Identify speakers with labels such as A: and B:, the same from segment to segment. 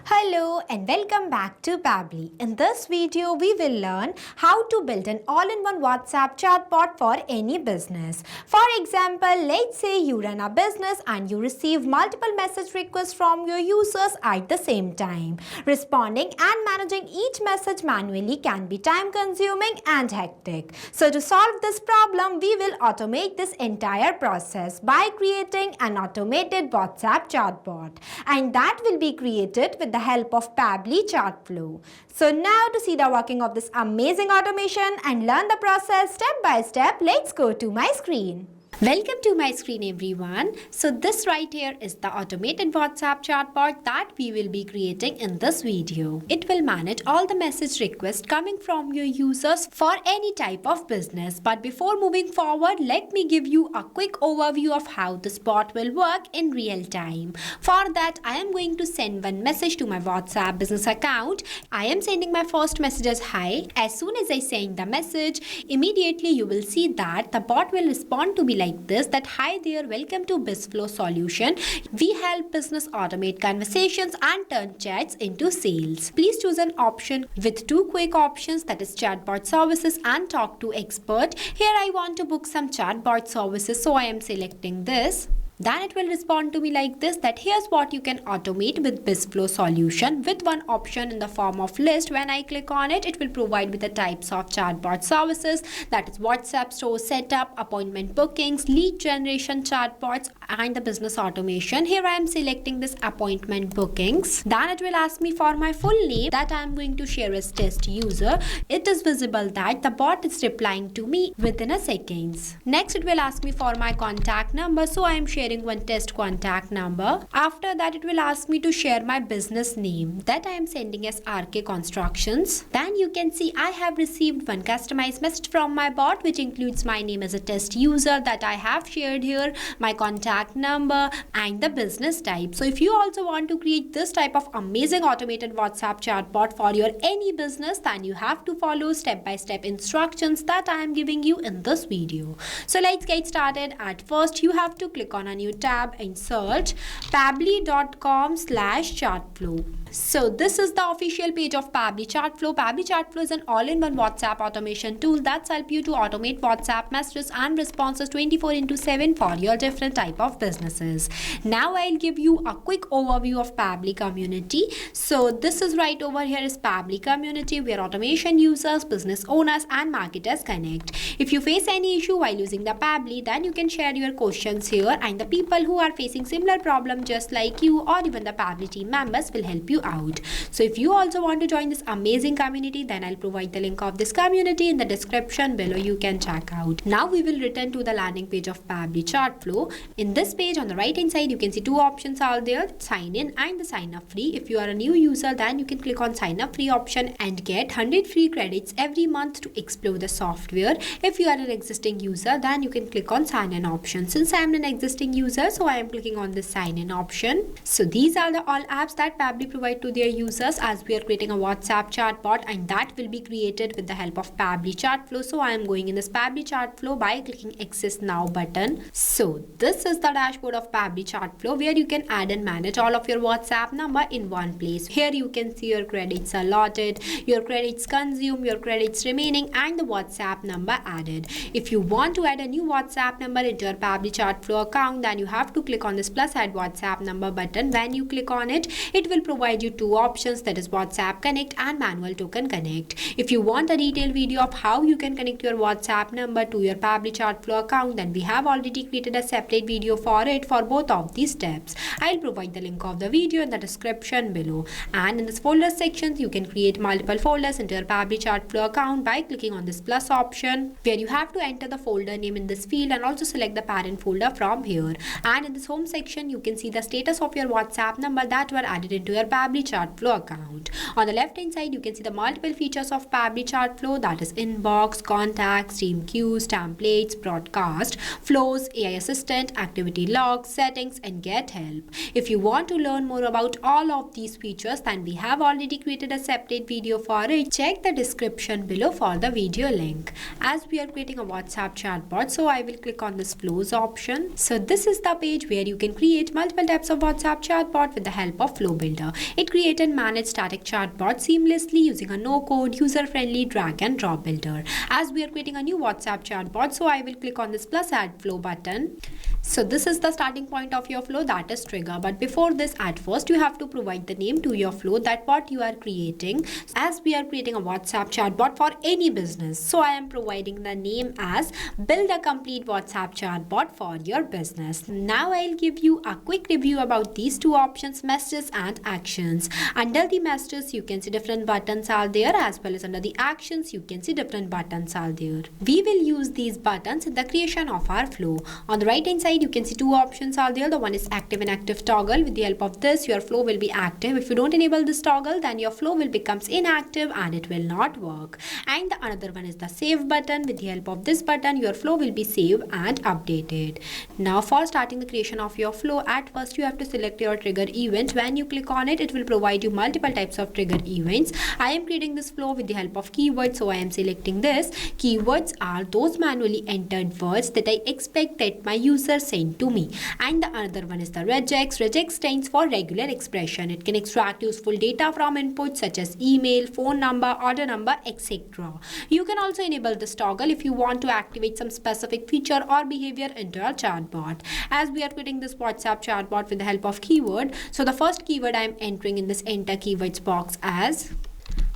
A: Hello and welcome back to Pabbly. In this video, we will learn how to build an all-in-one WhatsApp chatbot for any business. For example, let's say you run a business and you receive multiple message requests from your users at the same time. Responding and managing each message manually can be time-consuming and hectic. So to solve this problem, we will automate this entire process by creating an automated WhatsApp chatbot. And that will be created with the help of Pabbly Chatflow. So now to see the working of this amazing automation and learn the process step by step, let's go to my screen.
B: Welcome to my screen everyone. So this right here is the automated WhatsApp chatbot that we will be creating in this video. It will manage all the message requests coming from your users for any type of business. But before moving forward, let me give you a quick overview of how this bot will work in real time. For that, I am going to send one message to my WhatsApp business account. I am sending my first message as hi. As soon as I send the message, immediately you will see that the bot will respond to be like this, that hi there, welcome to Chatflow solution. We help business automate conversations and turn chats into sales. Please choose an option with two quick options, that is chatbot services and talk to expert. Here I want to book some chatbot services, so I am selecting this. Then it will respond to me like this, that here's what you can automate with Chatflow solution with one option in the form of list. When I click on it, it will provide with the types of chatbot services, that is WhatsApp store setup, appointment bookings, lead generation chatbots and the business automation. Here I am selecting this appointment bookings. Then it will ask me for my full name that I am going to share as test user. It is visible that the bot is replying to me within a seconds. Next it will ask me for my contact number, so I am sharing one test contact number. After that, it will ask me to share my business name that I am sending as RK Constructions. Then you can see I have received one customized message from my bot, which includes my name as a test user that I have shared here, my contact number and the business type. So if you also want to create this type of amazing automated WhatsApp chatbot for your any business, then you have to follow step-by-step instructions that I am giving you in this video. So let's get started. At first, you have to click on a new tab and search pabbly.com/chatflow. So this is the official page of Pabbly Chatflow. Pabbly Chatflow is an all-in-one WhatsApp automation tool that's help you to automate WhatsApp messages and responses 24/7 for your different type of businesses. Now I'll give you a quick overview of Pabbly community. So this is right over here is Pabbly community, where automation users, business owners and marketers connect. If you face any issue while using the Pabbly, then you can share your questions here, and the people who are facing similar problem just like you or even the Pabbly team members will help you out. So if you also want to join this amazing community, then I'll provide the link of this community in the description below. You can check out. Now we will return to the landing page of Pabbly Chatflow. In this page on the right hand side, you can see two options are there, sign in and the sign up free. If you are a new user, then you can click on sign up free option and get 100 free credits every month to explore the software. If you are an existing user, then you can click on sign in option. Since I am an existing user, so I am clicking on this sign in option. So these are the all apps that Pabbly provide to their users, as we are creating a WhatsApp chatbot, and that will be created with the help of Pabbly Chatflow. So I am going in this Pabbly Chatflow by clicking access now button. So this is the dashboard of Pabbly Chatflow, where you can add and manage all of your WhatsApp number in one place. Here you can see your credits allotted, your credits consumed, your credits remaining and the WhatsApp number added. If you want to add a new WhatsApp number into your Pabbly Chatflow account, then you have to click on this plus add WhatsApp number button. When you click on it, it will provide you two options, that is WhatsApp Connect and Manual Token Connect. If you want a detailed video of how you can connect your WhatsApp number to your Pabbly Chatflow account, then we have already created a separate video for it for both of these steps. I'll provide the link of the video in the description below. And in this folder section, you can create multiple folders into your Pabbly Chatflow account by clicking on this plus option, where you have to enter the folder name in this field and also select the parent folder from here. And in this home section, you can see the status of your WhatsApp number that were added into your Pabbly Chatflow account. On the left hand side, you can see the multiple features of Pabbly Chatflow, that is inbox, contacts, team queues, templates, broadcast, flows, AI assistant, active activity log, settings, and get help. If you want to learn more about all of these features, then we have already created a separate video for it. Check the description below for the video link. As we are creating a WhatsApp chatbot, so I will click on this flows option. So this is the page where you can create multiple types of WhatsApp chatbot with the help of Flow Builder. It creates and manages static chatbot seamlessly using a no-code, user-friendly drag and drop builder. As we are creating a new WhatsApp chatbot, so I will click on this plus add flow button. So this is the starting point of your flow, that is trigger. But before this, at first you have to provide the name to your flow, that what you are creating. As we are creating a WhatsApp chatbot for any business, so I am providing the name as build a complete WhatsApp chatbot for your business. Now I'll give you a quick review about these two options, messages and actions. Under the messages, you can see different buttons are there, as well as under the actions, you can see different buttons are there. We will use these buttons in the creation of our flow. On the right hand side, you can see two options are there. The one is active and active toggle. With the help of this, your flow will be active. If you don't enable this toggle, then your flow will becomes inactive and it will not work. And the another one is the save button. With the help of this button, your flow will be saved and updated. Now for starting the creation of your flow, at first you have to select your trigger event. When you click on it, it will provide you multiple types of trigger events. I am creating this flow with the help of keywords, so I am selecting this. Keywords are those manually entered words that I expect that my user send to me. And the another one is the regex. Regex stands for regular expression. It can extract useful data from inputs such as email, phone number, order number, etc. You can also enable this toggle if you want to activate some specific feature or behavior into your chatbot. As we are creating this WhatsApp chatbot with the help of keyword, so the first keyword I am entering in this enter keywords box as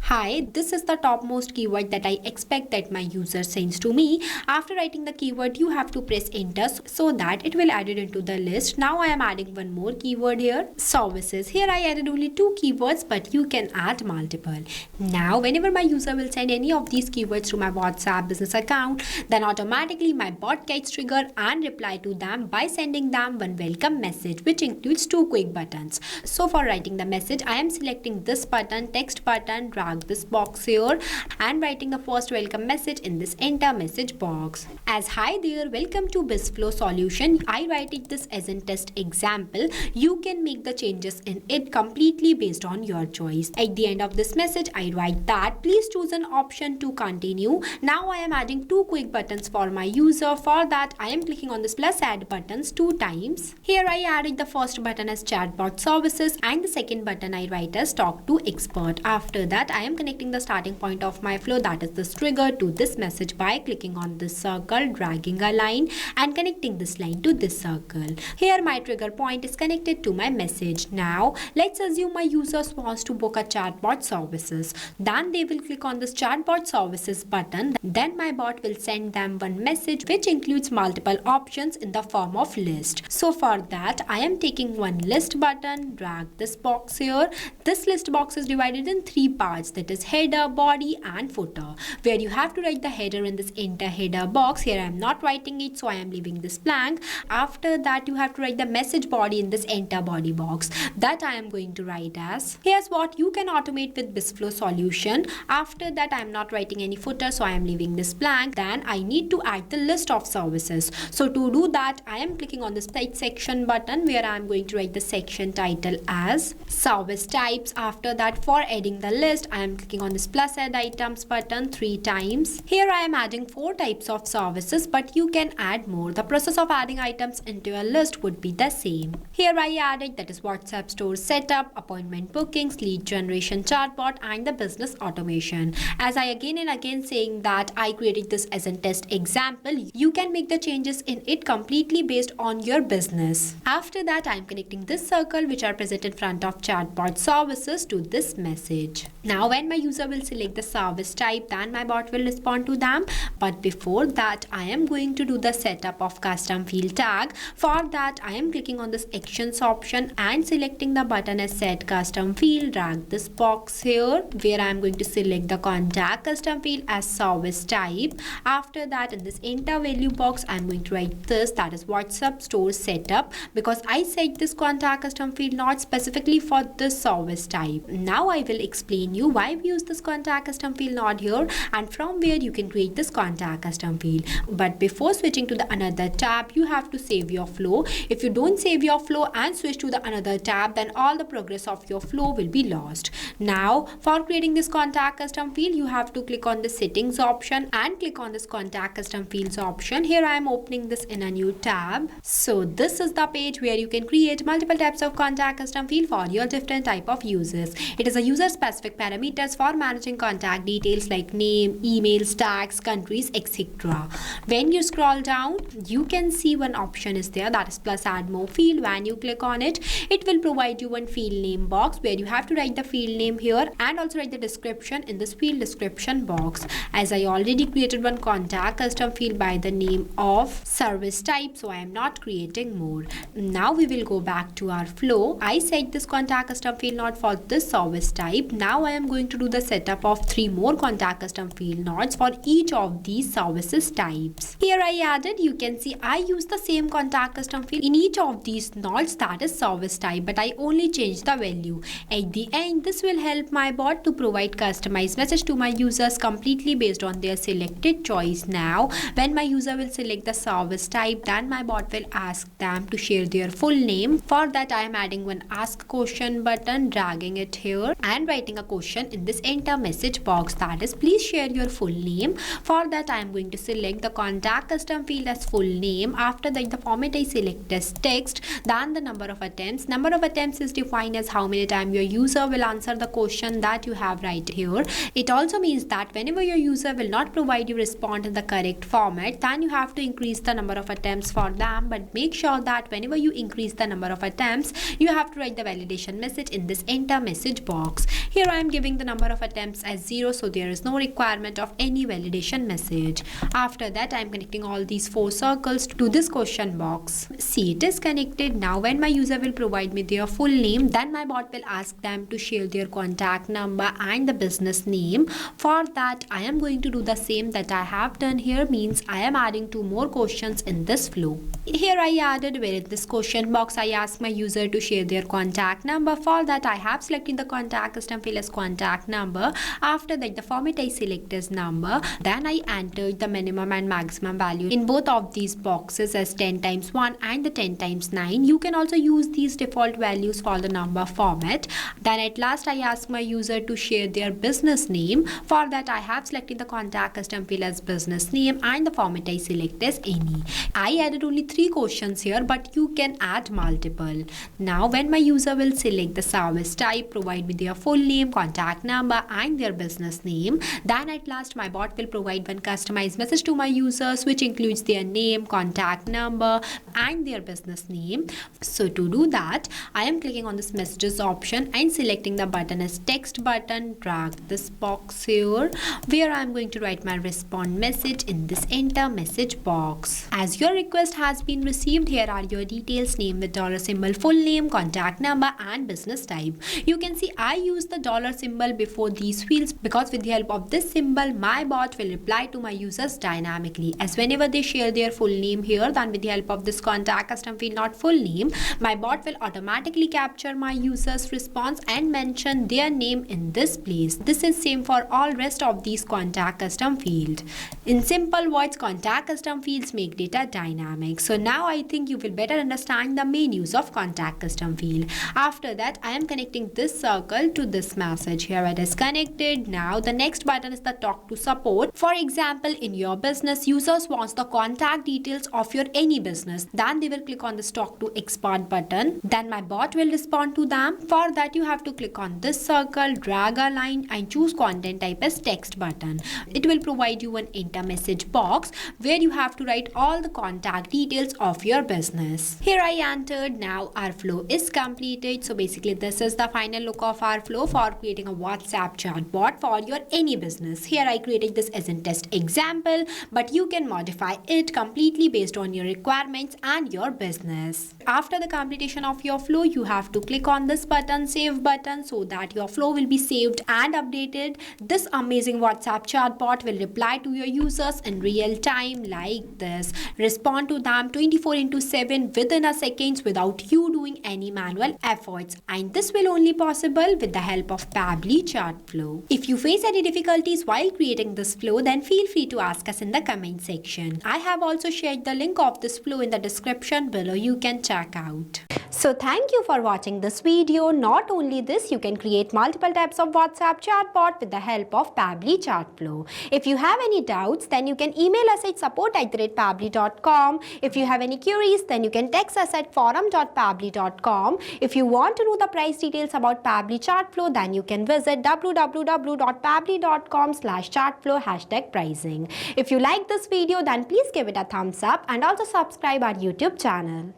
B: hi. This is the topmost keyword that I expect that my user sends to me. After writing the keyword, you have to press enter so that it will add it into the list. Now I am adding one more keyword here, services. Here I added only two keywords, but you can add multiple. Now whenever my user will send any of these keywords to my WhatsApp business account, then automatically my bot gets triggered and reply to them by sending them one welcome message, which includes two quick buttons. So for writing the message, I am selecting this button, text button, drag this box here and writing the first welcome message in this enter message box as hi there, welcome to BizFlow solution. I write it this as a test example. You can make the changes in it completely based on your choice. At the end of this message, I write that please choose an option to continue. Now I am adding two quick buttons for my user. For that, I am clicking on this plus add buttons 2 times. Here I added the first button as chatbot services and the second button I write as talk to expert. After that, I am connecting the starting point of my flow, that is this trigger, to this message by clicking on this circle, dragging a line and connecting this line to this circle. Here my trigger point is connected to my message. Now let's assume my users wants to book a chatbot services. Then they will click on this chatbot services button. Then my bot will send them one message which includes multiple options in the form of list. So for that, I am taking one list button, drag this box here. This list box is divided in 3 parts, that is header, body and footer, where you have to write the header in this enter header box. Here I am not writing it, so I am leaving this blank. After that, you have to write the message body in this enter body box, that I am going to write as here's what you can automate with BizFlow solution. After that, I am not writing any footer, so I am leaving this blank. Then I need to add the list of services. So to do that, I am clicking on this type section button, where I am going to write the section title as service types. After that, for adding the list, I am clicking on this plus add items button 3 times. Here I am adding 4 types of services, but you can add more. The process of adding items into a list would be the same. Here I added, that is WhatsApp store setup, appointment bookings, lead generation chatbot and the business automation. As I again and again saying that I created this as a test example, you can make the changes in it completely based on your business. After that, I am connecting this circle which are present in front of chatbot services to this message. Now when my user will select the service type, then my bot will respond to them. But before that, I am going to do the setup of custom field tag. For that, I am clicking on this actions option and selecting the button as set custom field. Drag this box here, where I am going to select the contact custom field as service type. After that, in this enter value box, I am going to write this, that is WhatsApp store setup, because I set this contact custom field not specifically for this service type. Now I will explain you why we use this contact custom field node here, and from where you can create this contact custom field. But before switching to the another tab, you have to save your flow. If you don't save your flow and switch to the another tab, then all the progress of your flow will be lost. Now for creating this contact custom field, you have to click on the settings option and click on this contact custom fields option. Here I am opening this in a new tab. So this is the page where you can create multiple types of contact custom field for your different type of users. It is a user specific parameters for managing contact details like name, emails, tags, countries, etc. When you scroll down, you can see one option is there, that is plus add more field. When you click on it, it will provide you one field name box where you have to write the field name here and also write the description in this field description box. As I already created one contact custom field by the name of service type, so I am not creating more. Now we will go back to our flow. I set this contact custom field node for this service type. Now I am going to do the setup of 3 more contact custom field nodes for each of these services types. Here I added, you can see I use the same contact custom field in each of these nodes, that is service type, but I only change the value. At the end, this will help my bot to provide customized message to my users completely based on their selected choice. Now when my user will select the service type, then my bot will ask them to share their full name. For that I am adding one ask question button, dragging it here and writing a question in this enter message box, that is please share your full name. For that I am going to select the contact custom field as full name. After that, the format I select as text, then the number of attempts. Number of attempts is defined as how many times your user will answer the question that you have right here. It also means that whenever your user will not provide you response in the correct format, then you have to increase the number of attempts for them. But make sure that whenever you increase the number of attempts, you have to write the validation message in this enter message box. Here I am giving the number of attempts as 0, so there is no requirement of any validation message. After that I am connecting all these 4 circles to this question box. See, it is connected. Now when my user will provide me their full name, then my bot will ask them to share their contact number and the business name. For that I am going to do the same that I have done here, means I am adding 2 more questions in this flow. Here I added, where in this question box I ask my user to share their contact number. For that I have selected the contact custom field as contact number. After that the format I select as number. Then I entered the minimum and maximum value in both of these boxes as 10 times 1 and the 10 times 9. You can also use these default values for the number format. Then at last I ask my user to share their business name. For that I have selected the contact custom field as business name and the format I select as any. I added only 3 questions here, but you can add multiple. Now when my user will select the service type, provide me their full name, contact number and their business name, then at last my bot will provide one customized message to my users which includes their name, contact number and their business name. So to do that, I am clicking on this messages option and selecting the button as text button. Drag this box here where I am going to write my respond message in this enter message box. As your request has been received, here are your details: name with dollar symbol, full name, contact number and business type. You can see I use the dollar symbol before these fields because with the help of this symbol my bot will reply to my users dynamically, as whenever they share their full name here, then with the help of this contact custom field not full name, my bot will automatically capture my users response and mention their name in this place. This is same for all rest of these contact custom field. In simple words, contact custom fields make data dynamic. So now I think you will better understand the main use of contact custom field. After that I am connecting this circle to this message. Here it is connected. Now the next button is the talk to support. For example, in your business, users wants the contact details of your any business, then they will click on this talk to expert button. Then my bot will respond to them. For that you have to click on this circle, drag a line and choose content type as text button. It will provide you an enter message box where you have to write all the contact details of your business. Here I entered. Now our flow is completed. So basically this is the final look of our flow for creating a WhatsApp chatbot for your any business. Here I created this as a test example, but you can modify it completely based on your requirements and your business. After the completion of your flow, you have to click on this button, save button, so that your flow will be saved and updated. This amazing WhatsApp chatbot will reply to your users in real time like this. Respond to them 24/7 within a second without you doing any manual efforts. And this will only possible with the help of Pabbly. Pabbly Chatflow. If you face any difficulties while creating this flow, then feel free to ask us in the comment section. I have also shared the link of this flow in the description below. You can check out.
A: So thank you for watching this video. Not only this, you can create multiple types of WhatsApp chatbot with the help of Pabbly Chatflow. If you have any doubts, then you can email us at support@pabbly.com. If you have any queries, then you can text us at forum.pabbly.com. If you want to know the price details about Pabbly Chatflow, then you can visit www.pabbly.com/chatflow #pricing. If you like this video, then please give it a thumbs up and also subscribe our YouTube channel.